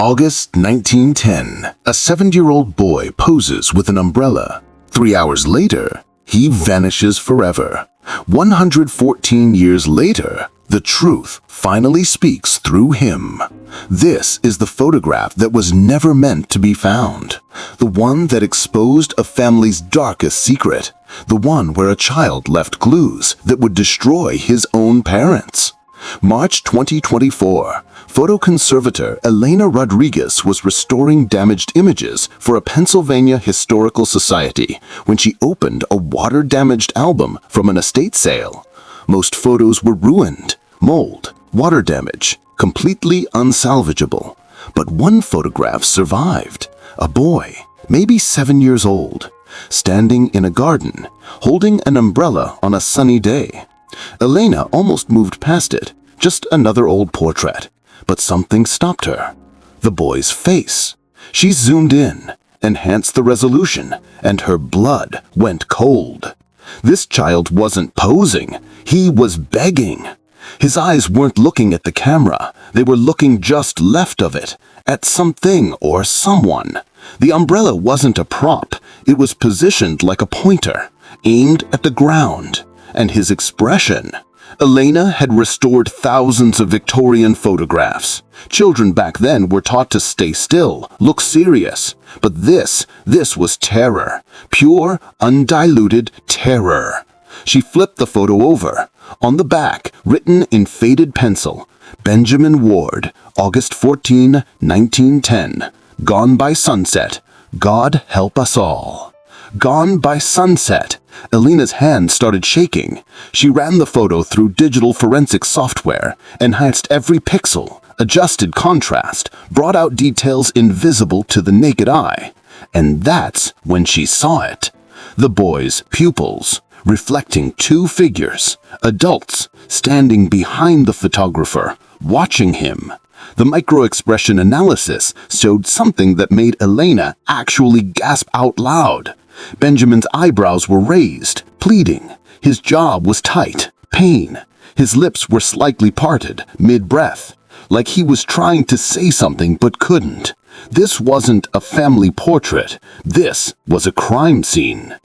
August 1910, a 7-year-old boy poses with an umbrella. 3 hours later, he vanishes forever. 114 years later, the truth finally speaks through him. This is the photograph that was never meant to be found. The one that exposed a family's darkest secret. The one where a child left clues that would destroy his own parents. March 2024, photo conservator Elena Rodriguez was restoring damaged images for a Pennsylvania Historical Society when she opened a water-damaged album from an estate sale. Most photos were ruined, mold, water damage, completely unsalvageable. But one photograph survived. A boy, maybe 7 years old, standing in a garden, holding an umbrella on a sunny day. Elena almost moved past it, just another old portrait. But something stopped her. The boy's face. She zoomed in, enhanced the resolution, and her blood went cold. This child wasn't posing, he was begging. His eyes weren't looking at the camera, they were looking just left of it, at something or someone. The umbrella wasn't a prop, it was positioned like a pointer, aimed at the ground. And his expression. Elena had restored thousands of Victorian photographs. Children back then were taught to stay still, look serious. But this was terror. Pure, undiluted terror. She flipped the photo over. On the back, written in faded pencil, Benjamin Ward, August 14, 1910. Gone by sunset. God help us all. Gone by sunset. Elena's hand started shaking. She ran the photo through digital forensic software, enhanced every pixel, adjusted contrast, brought out details invisible to the naked eye. And that's when she saw it. The boy's pupils, reflecting two figures, adults, standing behind the photographer, watching him. The microexpression analysis showed something that made Elena actually gasp out loud. Benjamin's eyebrows were raised, pleading. His jaw was tight, pain. His lips were slightly parted, mid-breath, like he was trying to say something but couldn't. This wasn't a family portrait. This was a crime scene.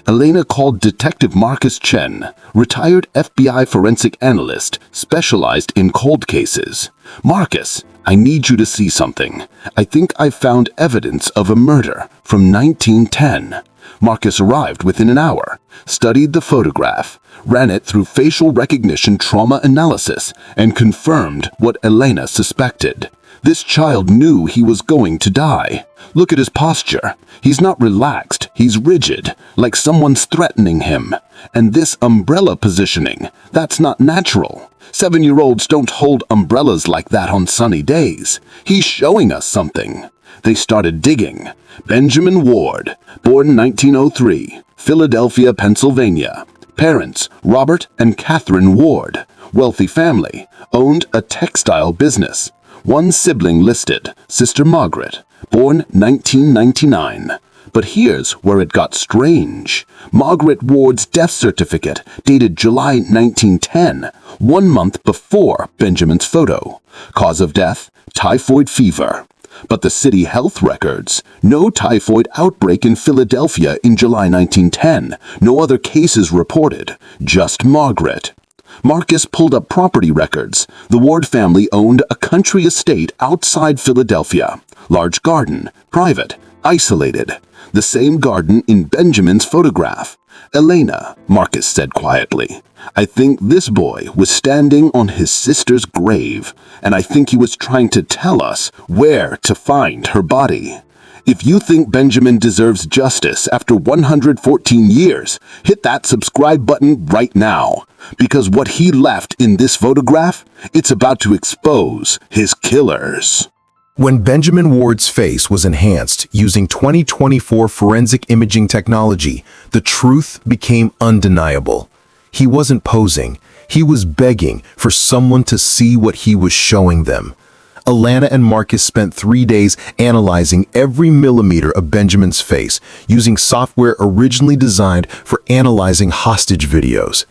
Elena called Detective Marcus Chen, retired FBI forensic analyst specialized in cold cases. Marcus, I need you to see something. I think I found evidence of a murder from 1910. Marcus arrived within an hour, studied the photograph, ran it through facial recognition trauma analysis, and confirmed what Elena suspected. This child knew he was going to die. Look at his posture. He's not relaxed, he's rigid, like someone's threatening him. And this umbrella positioning, that's not natural. 7-year-olds don't hold umbrellas like that on sunny days. He's showing us something. They started digging. Benjamin Ward, born 1903, Philadelphia, Pennsylvania. Parents, Robert and Catherine Ward. Wealthy family, owned a textile business. One sibling listed, Sister Margaret, born 1999. But here's where it got strange. Margaret Ward's death certificate dated July 1910, 1 month before Benjamin's photo. Cause of death, typhoid fever. But the city health records, no typhoid outbreak in Philadelphia in July 1910. No other cases reported, just Margaret. Marcus pulled up property records. The Ward family owned a country estate outside Philadelphia. Large garden, private, isolated. The same garden in Benjamin's photograph. Elena, Marcus said quietly, I think this boy was standing on his sister's grave, and I think he was trying to tell us where to find her body. If you think Benjamin deserves justice after 114 years, hit that subscribe button right now. Because what he left in this photograph, it's about to expose his killers. When Benjamin Ward's face was enhanced using 2024 forensic imaging technology, the truth became undeniable. He wasn't posing, he was begging for someone to see what he was showing them. Alana and Marcus spent 3 days analyzing every millimeter of Benjamin's face using software originally designed for analyzing hostage videos.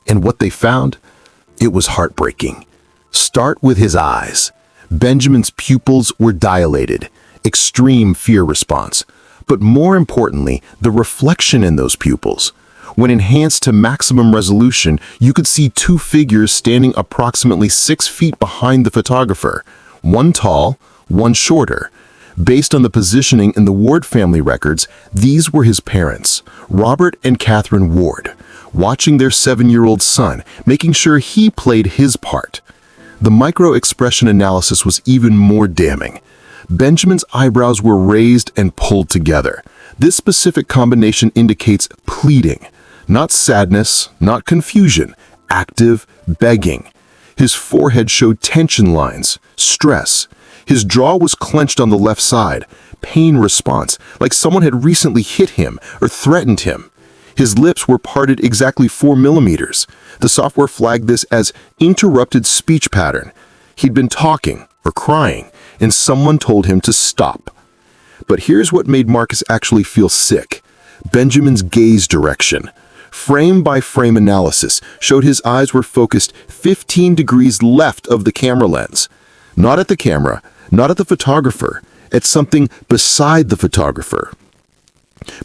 And what they found? It was heartbreaking. Start with his eyes. Benjamin's pupils were dilated, extreme fear response. But more importantly, the reflection in those pupils. When enhanced to maximum resolution, you could see two figures standing approximately 6 feet behind the photographer, one tall, one shorter. Based on the positioning in the Ward family records, these were his parents, Robert and Catherine Ward, watching their 7-year-old son, making sure he played his part. The micro-expression analysis was even more damning. Benjamin's eyebrows were raised and pulled together. This specific combination indicates pleading, not sadness, not confusion, active begging. His forehead showed tension lines, stress. His jaw was clenched on the left side, pain response, like someone had recently hit him or threatened him. His lips were parted exactly 4 millimeters. The software flagged this as interrupted speech pattern. He'd been talking or crying, and someone told him to stop. But here's what made Marcus actually feel sick. Benjamin's gaze direction. Frame-by-frame analysis showed his eyes were focused 15 degrees left of the camera lens. Not at the camera, not at the photographer, at something beside the photographer.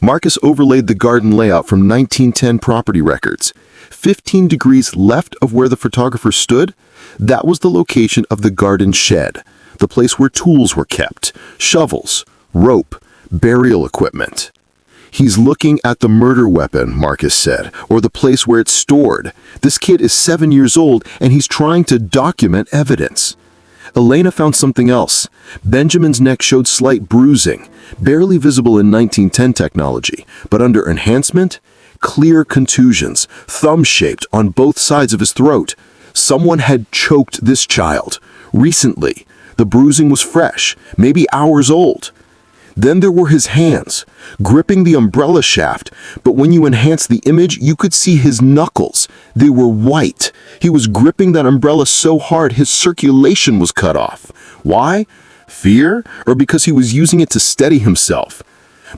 Marcus overlaid the garden layout from 1910 property records. 15 degrees left of where the photographer stood, that was the location of the garden shed, the place where tools were kept, shovels, rope, burial equipment. He's looking at the murder weapon, Marcus said, or the place where it's stored. This kid is 7 years old and he's trying to document evidence. Elena found something else. Benjamin's neck showed slight bruising, barely visible in 1910 technology, but under enhancement, clear contusions, thumb-shaped on both sides of his throat. Someone had choked this child. Recently, the bruising was fresh, maybe hours old. Then there were his hands, gripping the umbrella shaft, but when you enhanced the image, you could see his knuckles. They were white. He was gripping that umbrella so hard his circulation was cut off. Why? Fear? Or because he was using it to steady himself?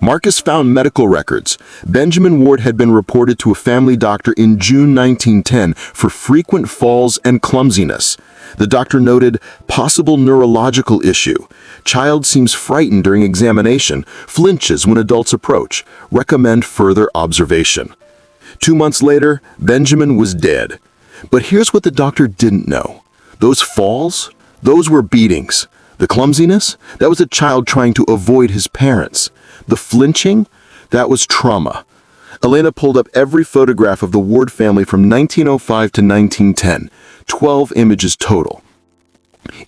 Marcus found medical records. Benjamin Ward had been reported to a family doctor in June 1910 for frequent falls and clumsiness. The doctor noted possible neurological issue. Child seems frightened during examination, flinches when adults approach. Recommend further observation. 2 months later, Benjamin was dead. But here's what the doctor didn't know. Those falls? Those were beatings. The clumsiness? That was a child trying to avoid his parents. The flinching? That was trauma. Elena pulled up every photograph of the Ward family from 1905 to 1910. 12 images total.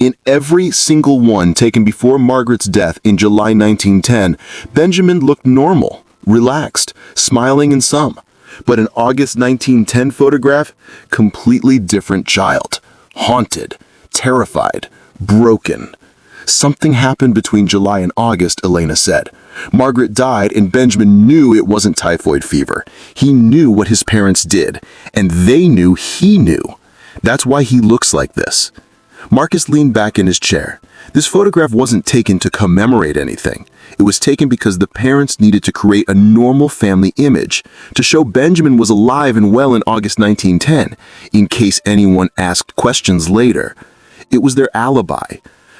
In every single one taken before Margaret's death in July 1910, Benjamin looked normal, relaxed, smiling in some. But an August 1910 photograph, completely different child. Haunted, terrified, broken. Something happened between July and August, Elena said. Margaret died and Benjamin knew it wasn't typhoid fever. He knew what his parents did, and they knew he knew. That's why he looks like this. Marcus leaned back in his chair. This photograph wasn't taken to commemorate anything. It was taken because the parents needed to create a normal family image, to show Benjamin was alive and well in August 1910, in case anyone asked questions later. It was their alibi.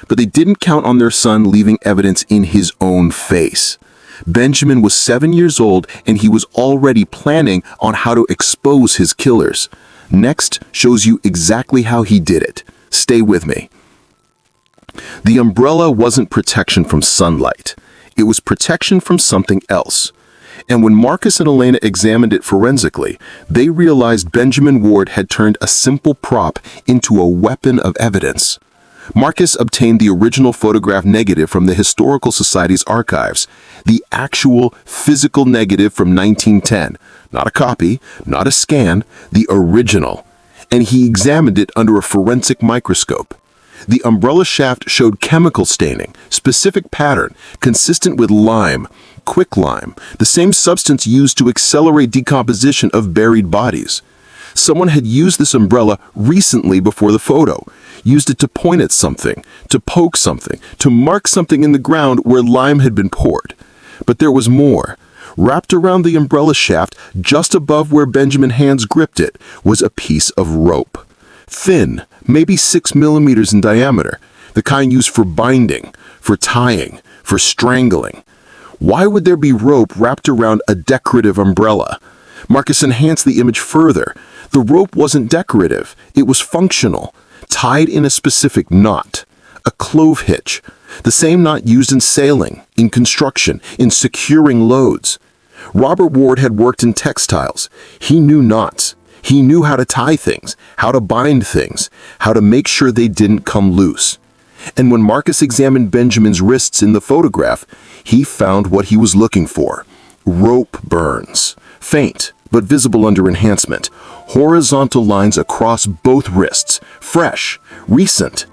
But they didn't count on their son leaving evidence in his own face. Benjamin was 7 years old and he was already planning on how to expose his killers. Next shows you exactly how he did it. Stay with me. The umbrella wasn't protection from sunlight. It was protection from something else. And when Marcus and Elena examined it forensically, they realized Benjamin Ward had turned a simple prop into a weapon of evidence. Marcus obtained the original photograph negative from the Historical Society's archives, the actual physical negative from 1910, not a copy, not a scan, the original, and he examined it under a forensic microscope. The umbrella shaft showed chemical staining, specific pattern, consistent with lime, quicklime, the same substance used to accelerate decomposition of buried bodies. Someone had used this umbrella recently before the photo, used it to point at something, to poke something, to mark something in the ground where lime had been poured. But there was more. Wrapped around the umbrella shaft, just above where Benjamin's hands gripped it, was a piece of rope. Thin, maybe 6 millimeters in diameter, the kind used for binding, for tying, for strangling. Why would there be rope wrapped around a decorative umbrella? Marcus enhanced the image further. The rope wasn't decorative, it was functional, tied in a specific knot, a clove hitch, the same knot used in sailing, in construction, in securing loads. Robert Ward had worked in textiles. He knew knots. He knew how to tie things, how to bind things, how to make sure they didn't come loose. And when Marcus examined Benjamin's wrists in the photograph, he found what he was looking for. Rope burns. Faint, but visible under enhancement. Horizontal lines across both wrists. Fresh. Recent.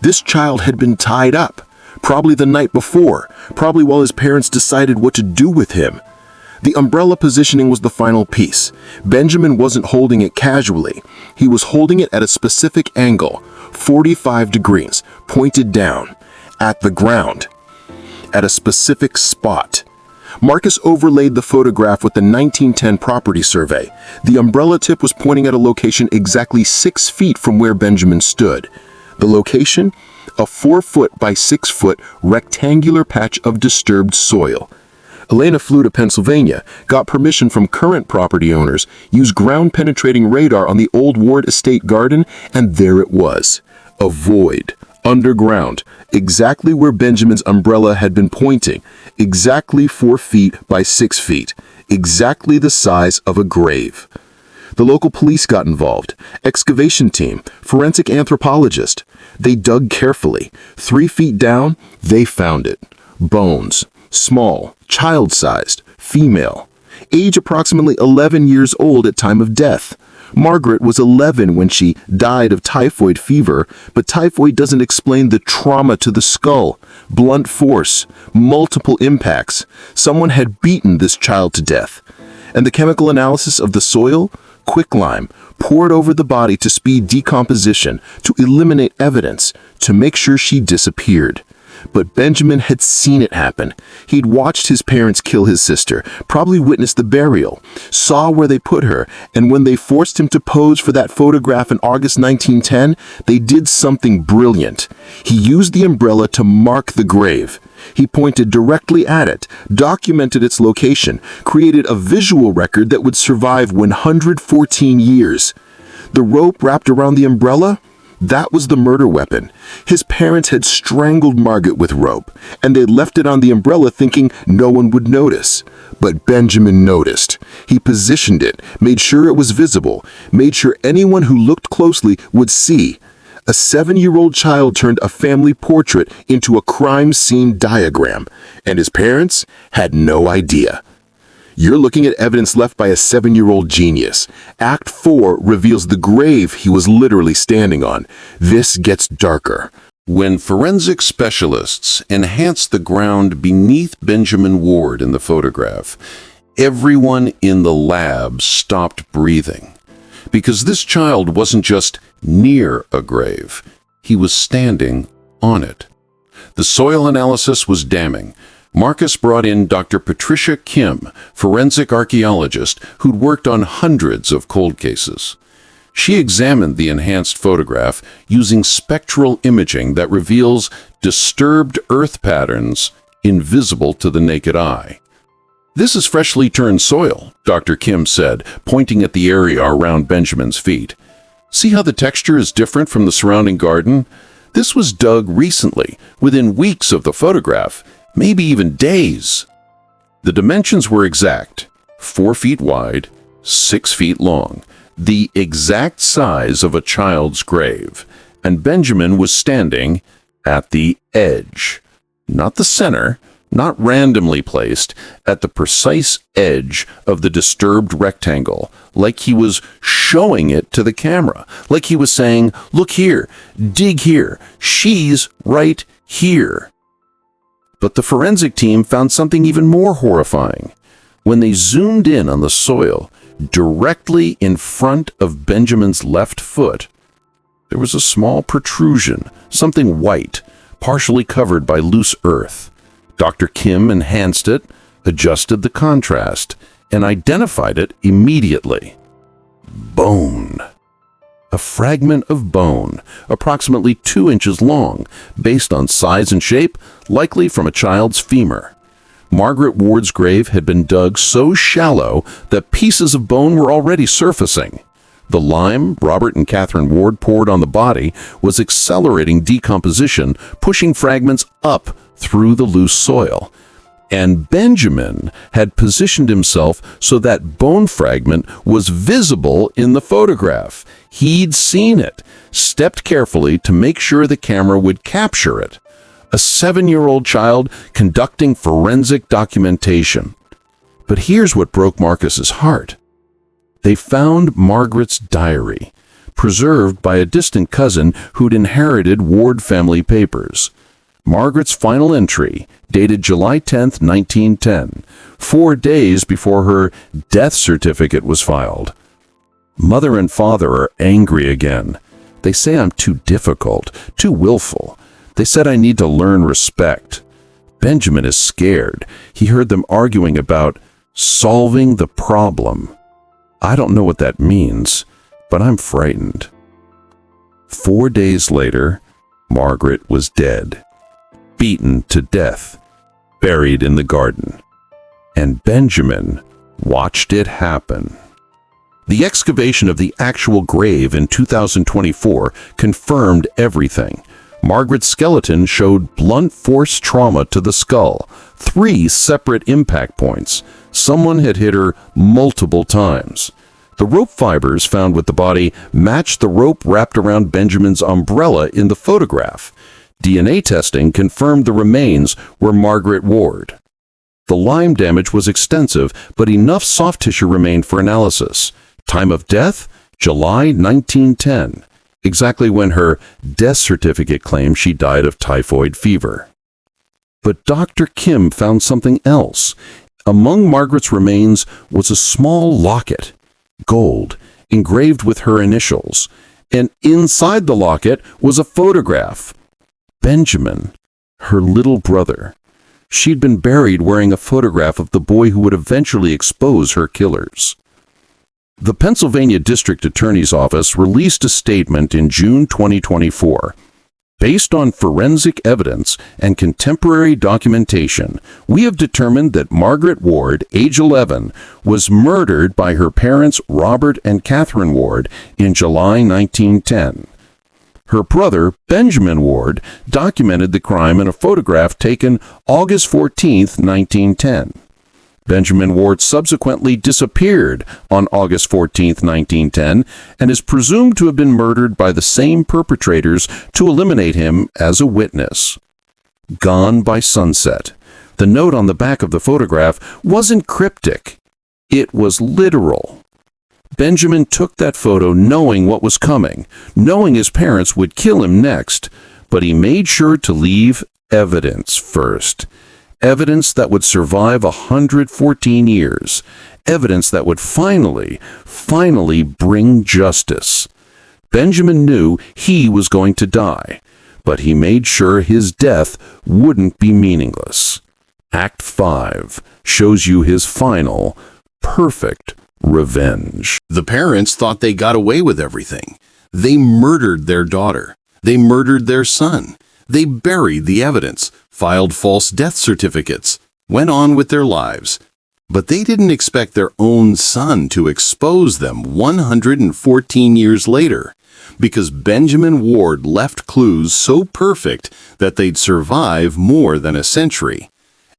This child had been tied up. Probably the night before. Probably while his parents decided what to do with him. The umbrella positioning was the final piece. Benjamin wasn't holding it casually. He was holding it at a specific angle, 45 degrees, pointed down, at the ground, at a specific spot. Marcus overlaid the photograph with the 1910 property survey. The umbrella tip was pointing at a location exactly 6 feet from where Benjamin stood. The location? A 4-foot by 6-foot rectangular patch of disturbed soil. Elena flew to Pennsylvania, got permission from current property owners, used ground-penetrating radar on the old Ward estate garden, and there it was. A void. Underground. Exactly where Benjamin's umbrella had been pointing. Exactly 4 feet by 6 feet. Exactly the size of a grave. The local police got involved. Excavation team. Forensic anthropologist. They dug carefully. 3 feet down, they found it. Bones. Small, child-sized, female. Age approximately 11 years old at time of death. Margaret was 11 when she died of typhoid fever, but typhoid doesn't explain the trauma to the skull. Blunt force, multiple impacts. Someone had beaten this child to death. And the chemical analysis of the soil? Quicklime, poured over the body to speed decomposition, to eliminate evidence, to make sure she disappeared. But Benjamin had seen it happen. He'd watched his parents kill his sister, probably witnessed the burial, saw where they put her, and when they forced him to pose for that photograph in August 1910, they did something brilliant. He used the umbrella to mark the grave. He pointed directly at it, documented its location, created a visual record that would survive 114 years. The rope wrapped around the umbrella? That was the murder weapon. His parents had strangled Margaret with rope, and they'd left it on the umbrella thinking no one would notice. But Benjamin noticed. He positioned it, made sure it was visible, made sure anyone who looked closely would see. A 7-year-old child turned a family portrait into a crime scene diagram, and his parents had no idea. You're looking at evidence left by a 7-year-old genius. Act 4 reveals the grave he was literally standing on. This gets darker. When forensic specialists enhanced the ground beneath Benjamin Ward in the photograph, everyone in the lab stopped breathing. Because this child wasn't just near a grave, he was standing on it. The soil analysis was damning. Marcus brought in Dr. Patricia Kim, forensic archaeologist who'd worked on hundreds of cold cases. She examined the enhanced photograph using spectral imaging that reveals disturbed earth patterns invisible to the naked eye. "This is freshly turned soil," Dr. Kim said, pointing at the area around Benjamin's feet. "See how the texture is different from the surrounding garden? This was dug recently, within weeks of the photograph, maybe even days." The dimensions were exact, 4 feet wide, 6 feet long, the exact size of a child's grave, and Benjamin was standing at the edge. Not the center, not randomly placed, at the precise edge of the disturbed rectangle, like he was showing it to the camera, like he was saying, "Look here, dig here, she's right here." But the forensic team found something even more horrifying. When they zoomed in on the soil, directly in front of Benjamin's left foot, there was a small protrusion, something white, partially covered by loose earth. Dr. Kim enhanced it, adjusted the contrast, and identified it immediately. Bone. a fragment of bone, approximately 2 inches long, based on size and shape, likely from a child's femur. Margaret Ward's grave had been dug so shallow that pieces of bone were already surfacing. The lime Robert and Catherine Ward poured on the body was accelerating decomposition, pushing fragments up through the loose soil. And Benjamin had positioned himself so that bone fragment was visible in the photograph. He'd seen it, stepped carefully to make sure the camera would capture it. A 7-year-old child conducting forensic documentation. But here's what broke Marcus's heart. They found Margaret's diary, preserved by a distant cousin who'd inherited Ward family papers. Margaret's final entry, dated July 10, 1910, 4 days before her death certificate was filed. Mother and father are angry again. They say I'm too difficult, too willful. They said I need to learn respect. Benjamin is scared. He heard them arguing about solving the problem. I don't know what that means, but I'm frightened. 4 days later, Margaret was dead, beaten to death, buried in the garden. And Benjamin watched it happen. The excavation of the actual grave in 2024 confirmed everything. Margaret's skeleton showed blunt force trauma to the skull, 3 separate impact points. Someone had hit her multiple times. The rope fibers found with the body matched the rope wrapped around Benjamin's umbrella in the photograph. DNA testing confirmed the remains were Margaret Ward. The lime damage was extensive, but enough soft tissue remained for analysis. Time of death? July 1910, exactly when her death certificate claimed she died of typhoid fever. But Dr. Kim found something else. Among Margaret's remains was a small locket, gold, engraved with her initials, and inside the locket was a photograph. Benjamin, her little brother. She'd been buried wearing a photograph of the boy who would eventually expose her killers. The Pennsylvania District Attorney's Office released a statement in June 2024. Based on forensic evidence and contemporary documentation, we have determined that Margaret Ward, age 11, was murdered by her parents Robert and Catherine Ward in July 1910. Her brother, Benjamin Ward, documented the crime in a photograph taken August 14, 1910. Benjamin Ward subsequently disappeared on August 14, 1910, and is presumed to have been murdered by the same perpetrators to eliminate him as a witness. Gone by sunset. The note on the back of the photograph wasn't cryptic. It was literal. Benjamin took that photo knowing what was coming, knowing his parents would kill him next, but he made sure to leave evidence first. Evidence that would survive 114 years. Evidence that would finally bring justice. Benjamin knew he was going to die, but he made sure his death wouldn't be meaningless. Act 5 shows you his final, perfect revenge. The parents thought they got away with everything. They murdered their daughter. They murdered their son. They buried the evidence, filed false death certificates, went on with their lives. But they didn't expect their own son to expose them 114 years later, because Benjamin Ward left clues so perfect that they'd survive more than a century.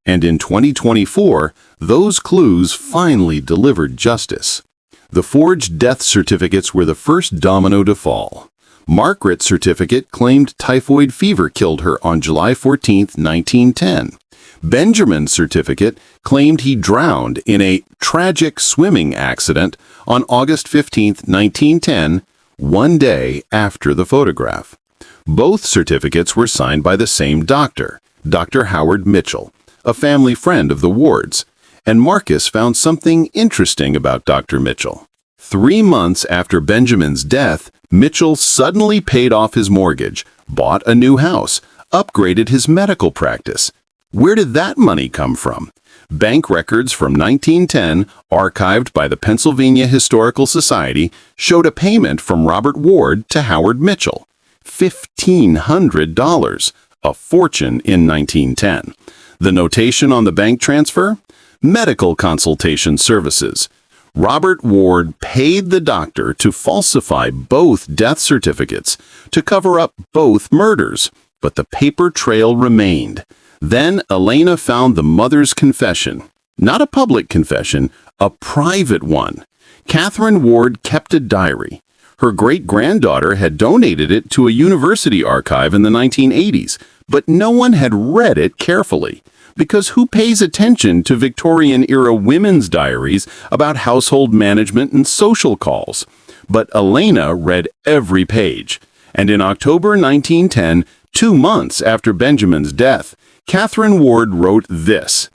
And in 2024, those clues finally delivered justice. The forged death certificates were the first domino to fall. Margaret's certificate claimed typhoid fever killed her on July 14, 1910. Benjamin's certificate claimed he drowned in a tragic swimming accident on August 15, 1910, 1 day after the photograph. Both certificates were signed by the same doctor, Dr. Howard Mitchell, a family friend of the Wards, and Marcus found something interesting about Dr. Mitchell. 3 months after Benjamin's death, Mitchell suddenly paid off his mortgage, bought a new house, upgraded his medical practice. Where did that money come from? Bank records from 1910, archived by the Pennsylvania Historical Society, showed a payment from Robert Ward to Howard Mitchell. $1,500, a fortune in 1910. The notation on the bank transfer? Medical consultation services. Robert Ward paid the doctor to falsify both death certificates to cover up both murders, but the paper trail remained. Then Elena found the mother's confession. Not a public confession, a private one. Catherine Ward kept a diary. Her great-granddaughter had donated it to a university archive in the 1980s, but no one had read it carefully. Because who pays attention to Victorian-era women's diaries about household management and social calls? But Elena read every page. And in October 1910, 2 months after Benjamin's death, Catherine Ward wrote this: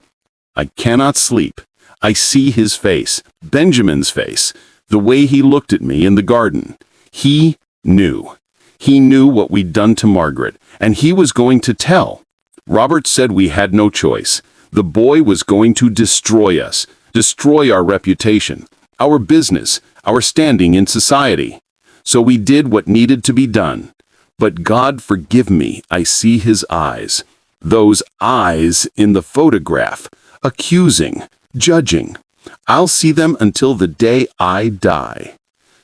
"I cannot sleep. I see his face, Benjamin's face, the way he looked at me in the garden. He knew. He knew what we'd done to Margaret, and he was going to tell. Robert said we had no choice. The boy was going to destroy us, destroy our reputation, our business, our standing in society. So we did what needed to be done. But God forgive me, I see his eyes. Those eyes in the photograph, accusing, judging. I'll see them until the day I die."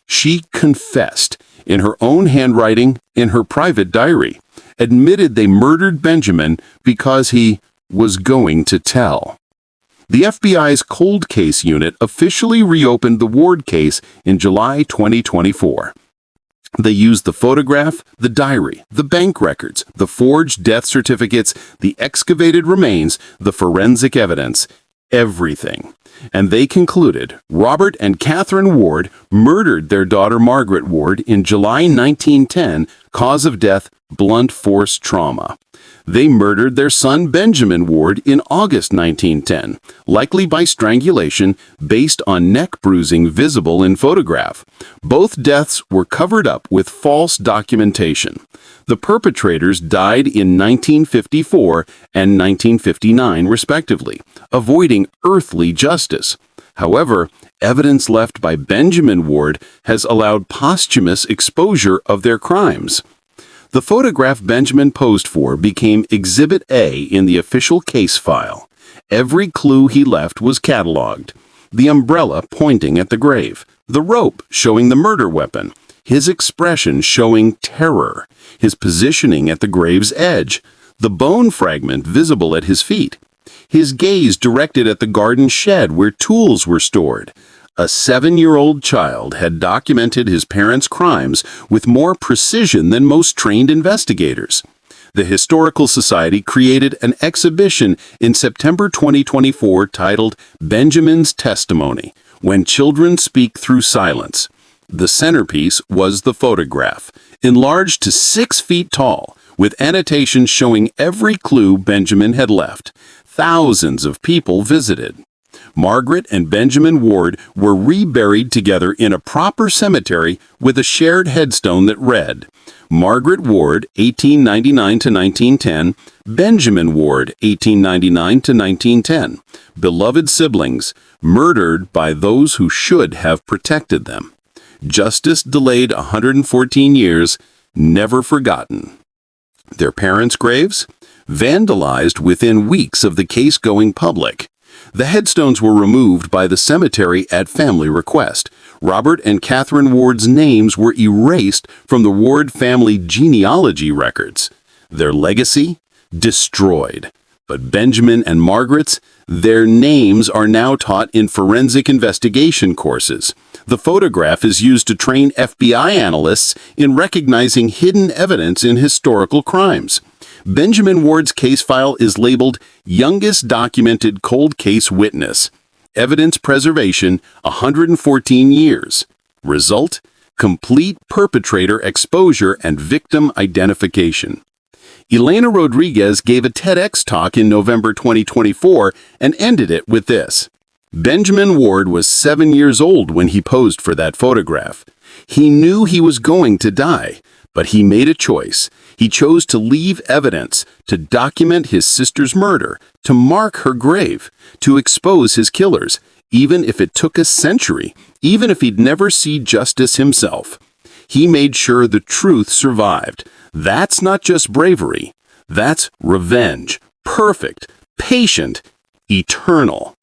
She confessed, in her own handwriting, in her private diary, admitted they murdered Benjamin because he was going to tell. The FBI's Cold Case Unit officially reopened the Ward case in July 2024. They used the photograph, the diary, the bank records, the forged death certificates, the excavated remains, the forensic evidence, everything. And they concluded Robert and Catherine Ward murdered their daughter Margaret Ward in July 1910, cause of death, blunt force trauma. They murdered their son Benjamin Ward in August 1910, likely by strangulation based on neck bruising visible in photograph. Both deaths were covered up with false documentation. The perpetrators died in 1954 and 1959 respectively, avoiding earthly justice. However, evidence left by Benjamin Ward has allowed posthumous exposure of their crimes. The photograph Benjamin posed for became Exhibit A in the official case file. Every clue he left was cataloged. The umbrella pointing at the grave, the rope showing the murder weapon, his expression showing terror, his positioning at the grave's edge, the bone fragment visible at his feet, his gaze directed at the garden shed where tools were stored. A 7-year-old child had documented his parents' crimes with more precision than most trained investigators. The Historical Society created an exhibition in September 2024 titled Benjamin's Testimony, When Children Speak Through Silence. The centerpiece was the photograph, enlarged to 6 feet tall, with annotations showing every clue Benjamin had left. Thousands of people visited. Margaret and Benjamin Ward were reburied together in a proper cemetery with a shared headstone that read, Margaret Ward, 1899 to 1910, Benjamin Ward, 1899 to 1910, beloved siblings, murdered by those who should have protected them. Justice delayed 114 years, never forgotten. Their parents' graves? Vandalized within weeks of the case going public. The headstones were removed by the cemetery at family request. Robert and Catherine Ward's names were erased from the Ward family genealogy records. Their legacy? Destroyed. But Benjamin and Margaret's? Their names are now taught in forensic investigation courses. The photograph is used to train FBI analysts in recognizing hidden evidence in historical crimes. Benjamin Ward's case file is labeled Youngest Documented Cold Case Witness. Evidence preservation, 114 years. Result? Complete perpetrator exposure and victim identification. Elena Rodriguez gave a TEDx talk in November 2024 and ended it with this. Benjamin Ward was 7 years old when he posed for that photograph. He knew he was going to die, But he made a choice. He chose to leave evidence, to document his sister's murder, to mark her grave, to expose his killers, even if it took a century, even if he'd never see justice himself. He made sure the truth survived. That's not just bravery. That's revenge. Perfect, patient, eternal.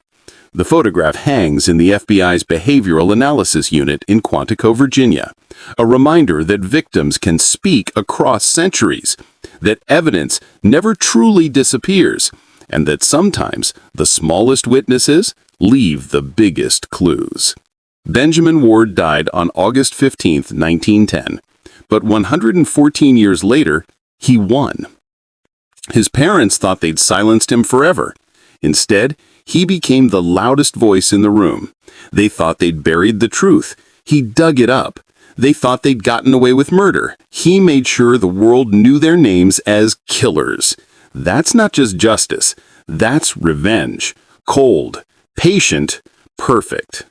The photograph hangs in the FBI's Behavioral Analysis Unit in Quantico, Virginia, a reminder that victims can speak across centuries, that evidence never truly disappears, and that sometimes the smallest witnesses leave the biggest clues. Benjamin Ward died on August 15, 1910, but 114 years later, he won. His parents thought they'd silenced him forever. Instead, he became the loudest voice in the room. They thought they'd buried the truth. He dug it up. They thought they'd gotten away with murder. He made sure the world knew their names as killers. That's not just justice. That's revenge. Cold, patient, perfect.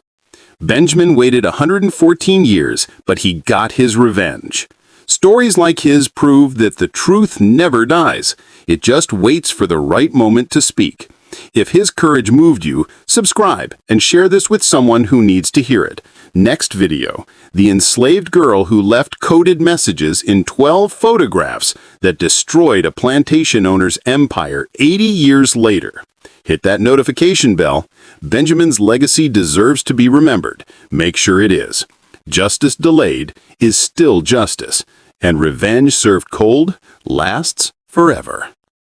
Benjamin waited 114 years, but he got his revenge. Stories like his prove that the truth never dies. It just waits for the right moment to speak. If his courage moved you, subscribe and share this with someone who needs to hear it. Next video, the enslaved girl who left coded messages in 12 photographs that destroyed a plantation owner's empire 80 years later. Hit that notification bell. Benjamin's legacy deserves to be remembered. Make sure it is. Justice delayed is still justice, and revenge served cold lasts forever.